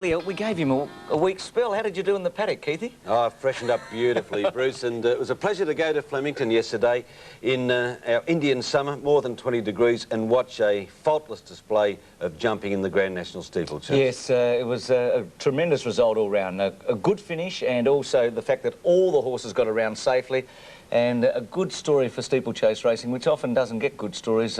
We gave him a week's spell. How did you do in the paddock, Keithy? Oh, freshened up beautifully, Bruce, and it was a pleasure to go to Flemington yesterday in our Indian summer, more than 20 degrees, and watch a faultless display of jumping in the Grand National Steeplechase. Yes, it was a tremendous result all round. A good finish, and also the fact that all the horses got around safely. And a good story for steeplechase racing, which often doesn't get good stories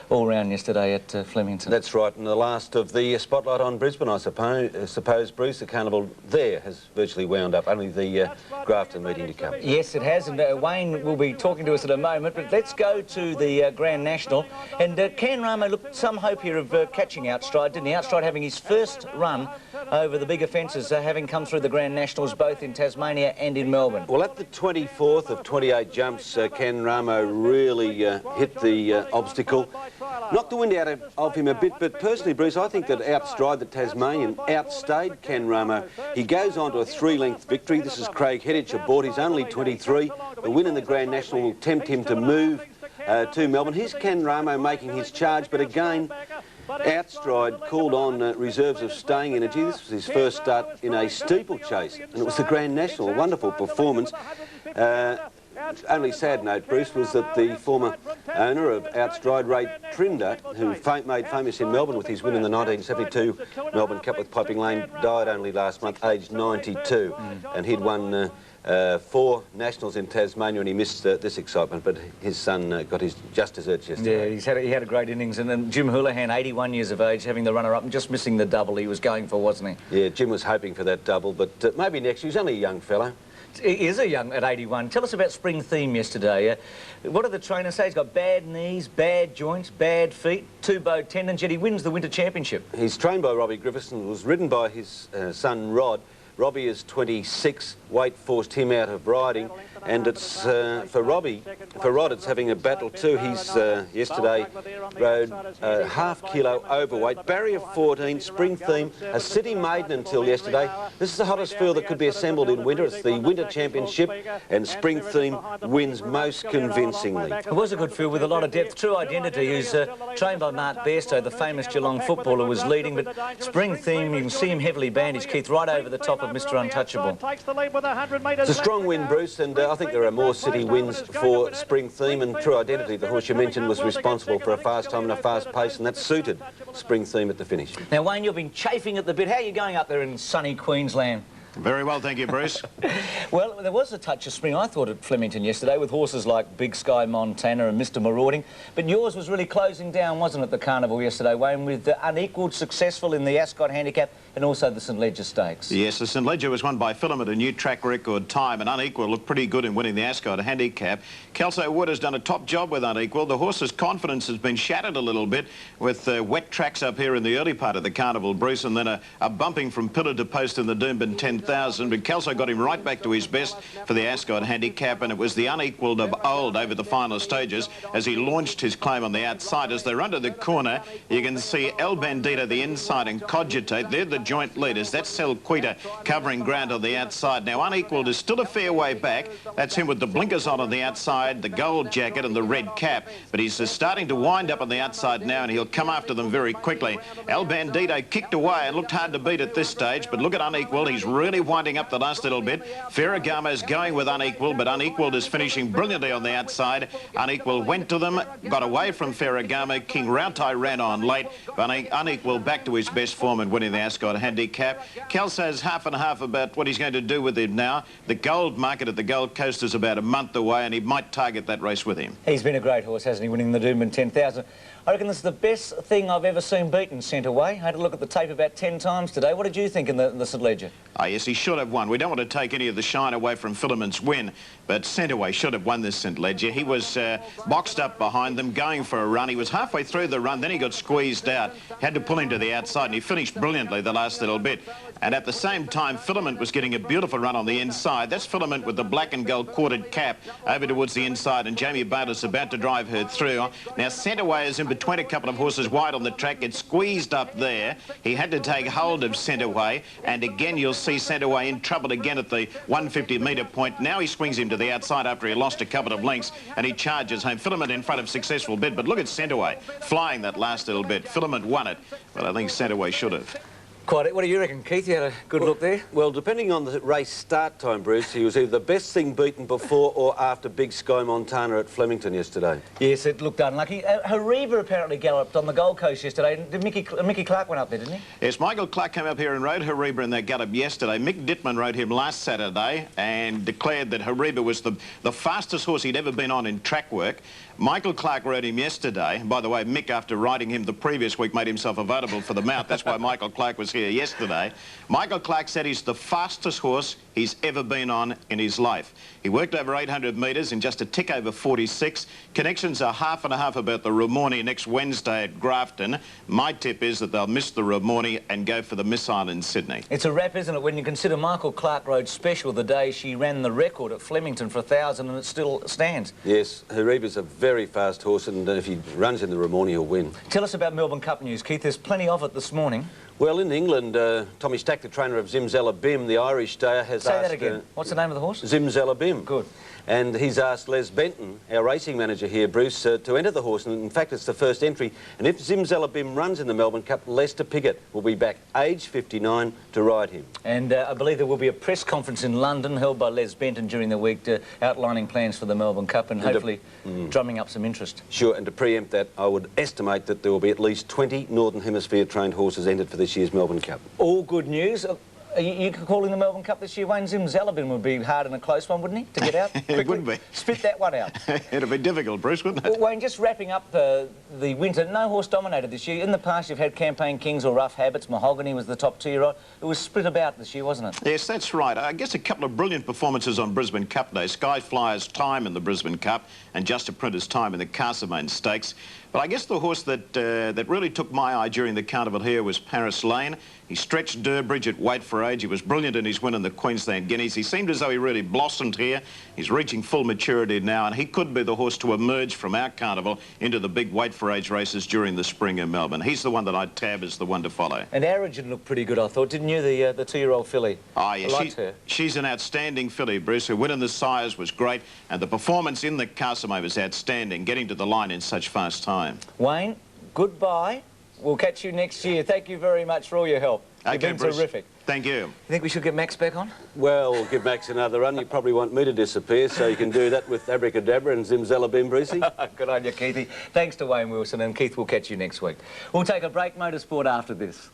all round yesterday at Flemington. That's right, and the last of the spotlight on Brisbane, I suppose, Bruce. The carnival there has virtually wound up, only the Grafton meeting to come. Yes, it has, and Wayne will be talking to us in a moment, but let's go to the Grand National. And Ken Ramo looked some hope here of catching Outstride, didn't he? Outstride having his first run over the bigger fences, having come through the Grand Nationals both in Tasmania and in Melbourne. Well, at the 24th of 28 jumps, Ken Ramo really hit the obstacle. Knocked the wind out of him a bit, but personally, Bruce, I think that Outstride, the Tasmanian, outstayed Ken Ramo. He goes on to a 3-length victory. This is Craig Hedditch aboard. He's only 23. The win in the Grand National will tempt him to move to Melbourne. Here's Ken Ramo making his charge, but again, Outstride called on reserves of staying energy. This was his first start in a steeplechase, and it was the Grand National. A wonderful performance. Only sad note, Bruce, was that the former owner of Outstride, Ray Trinder, who made famous in Melbourne with his win in the 1972 Melbourne Cup with Piping Lane, died only last month, aged 92. And he'd won 4 nationals in Tasmania, and he missed this excitement, but his son got his just desserts yesterday. Yeah, he had a great innings, and then Jim Houlihan, 81 years of age, having the runner-up and just missing the double he was going for, wasn't he? Yeah, Jim was hoping for that double, but maybe next year. He's only a young fellow. He is a young at 81. Tell us about Spring Theme yesterday. What did the trainer say? He's got bad knees, bad joints, bad feet, 2 bowed tendons, yet he wins the Winter Championship. He's trained by Robbie Griffiths and was ridden by his son Rod. Robbie is 26, weight forced him out of riding, and it's for Rod it's having a battle too. He's yesterday rode half kilo overweight, barrier 14, Spring Theme, a city maiden until yesterday. This is the hottest field that could be assembled in winter. It's the Winter Championship, and Spring Theme wins most convincingly. It was a good field with a lot of depth. True Identity, who's trained by Mark Bairstow, the famous Geelong footballer, was leading, but Spring Theme, you can see him heavily bandaged, Keith, right over the top of Mr. Untouchable. It's a strong win, Bruce, and I think there are more city wins for Spring Theme, and True Identity, the horse you mentioned, was responsible for a fast time and a fast pace, and that suited Spring Theme at the finish. Now, Wayne, you've been chafing at the bit. How are you going up there in sunny Queensland? Very well, thank you, Bruce. Well, there was a touch of spring, I thought, at Flemington yesterday with horses like Big Sky Montana and Mr. Marauding. But yours was really closing down, wasn't it, the carnival yesterday, Wayne, with unequalled successful in the Ascot Handicap and also the St Ledger Stakes. Yes, the St Ledger was won by Filament, a new track record time, and Unequal looked pretty good in winning the Ascot Handicap. Kelso Wood has done a top job with Unequal. The horse's confidence has been shattered a little bit with wet tracks up here in the early part of the carnival, Bruce, and then a bumping from pillar to post in the Doomben 10,000. But Kelso got him right back to his best for the Ascot Handicap, and it was the Unequalled of old over the final stages as he launched his claim on the outside. As they're under the corner, you can see El Bandito the inside and Cogitate. They're the joint leaders. That's Selquita covering ground on the outside. Now, Unequalled is still a fair way back. That's him with the blinkers on the outside, the gold jacket and the red cap. But he's starting to wind up on the outside now, and he'll come after them very quickly. El Bandito kicked away and looked hard to beat at this stage, but look at Unequalled. He's really winding up the last little bit. Ferragamo is going with Unequalled, but Unequalled is finishing brilliantly on the outside. Unequalled went to them, got away from Ferragamo. King Rautai ran on late, but Unequalled back to his best form and winning the Ascot Handicap. Kelso's half and half about what he's going to do with him now. The gold market at the Gold Coast is about a month away, and he might target that race with him. He's been a great horse, hasn't he, winning the Doomben 10,000. I reckon this is the best thing I've ever seen beaten sent away. I had to look at the tape about 10 times today. What did you think in the St Ledger? Oh, yes, he should have won. We don't want to take any of the shine away from Filament's win, but Centaway should have won this St Ledger. He was boxed up behind them, going for a run. He was halfway through the run, then he got squeezed out. Had to pull him to the outside, and he finished brilliantly the last little bit. And at the same time, Filament was getting a beautiful run on the inside. That's Filament with the black and gold quartered cap over towards the inside, and Jamie Bayless about to drive her through. Now, Centaway is in between a couple of horses wide on the track. It's squeezed up there. He had to take hold of Centaway, and again, you'll see Centaway in trouble again at the 150-metre point. Now he swings him to the outside after he lost a couple of lengths, and he charges home. Filament in front of Successful Bid, but look at Centaway flying that last little bit. Filament won it, but I think Centaway should have. Quite. What do you reckon, Keith? You had a good look there? Well, depending on the race start time, Bruce, he was either the best thing beaten before or after Big Sky Montana at Flemington yesterday. Yes, it looked unlucky. Hariba apparently galloped on the Gold Coast yesterday. Mickey Clark went up there, didn't he? Yes, Michael Clark came up here and rode Hariba in that gallop yesterday. Mick Dittman rode him last Saturday and declared that Hariba was the fastest horse he'd ever been on in track work. Michael Clark rode him yesterday. By the way, Mick, after riding him the previous week, made himself available for the mount. That's why Michael Clark was here yesterday. Michael Clark said he's the fastest horse he's ever been on in his life. He worked over 800 metres in just a tick over 46. Connections are half and a half about the Ramornie next Wednesday at Grafton. My tip is that they'll miss the Ramornie and go for the Missile in Sydney. It's a wrap, isn't it, when you consider Michael Clark rode special the day she ran the record at Flemington for 1,000 and it still stands. Yes, Hariba's a very fast horse, and if he runs in the Ramornie, he'll win. Tell us about Melbourne Cup news, Keith. There's plenty of it this morning. Well, in England, Tommy Stack, the trainer of Zimzalabim, the Irish stayer, has asked... Say that again. What's the name of the horse? Zimzalabim. Good. And he's asked Les Benton, our racing manager here, Bruce, to enter the horse. And in fact, it's the first entry. And if Zimzalabim runs in the Melbourne Cup, Lester Piggott will be back, age 59, to ride him. And I believe there will be a press conference in London held by Les Benton during the week outlining plans for the Melbourne Cup and hopefully drumming up some interest. Sure, and to preempt that, I would estimate that there will be at least 20 Northern Hemisphere trained horses entered for this year's Melbourne Cup. All good news. Are you calling the Melbourne Cup this year? Wayne Zimzalabim would be hard and a close one, wouldn't he, to get out? It would be. Spit that one out. It'd be difficult, Bruce, wouldn't it? Well, Wayne, just wrapping up the winter, no horse dominated this year. In the past, you've had Campaign Kings or Rough Habits. Mahogany was the top two-year-old. It was split about this year, wasn't it? Yes, that's right. I guess a couple of brilliant performances on Brisbane Cup Day. Sky Flyer's time in the Brisbane Cup and Just a Printer's time in the Castlemaine Stakes. But I guess the horse that really took my eye during the carnival here was Paris Lane. He stretched Durbridge at weight for age. He was brilliant in his win in the Queensland Guineas. He seemed as though he really blossomed here. He's reaching full maturity now, and he could be the horse to emerge from our carnival into the big weight for age races during the spring in Melbourne. He's the one that I'd tab as the one to follow. And Origin looked pretty good, I thought, didn't you, the two-year-old filly? Oh, yeah, I liked her. She's an outstanding filly, Bruce. Her win in the Sires was great, and the performance in the Castlemaine was outstanding, getting to the line in such fast time. Wayne, goodbye. We'll catch you next year. Thank you very much for all your help. You've been terrific. Thank you. You think we should get Max back on? Well, we'll give Max another run. You probably want me to disappear, so you can do that with Abracadabra and Zimzalabim, Brucey. Good on you, Keithy. Thanks to Wayne Wilson, and Keith, we'll catch you next week. We'll take a break, motorsport, after this.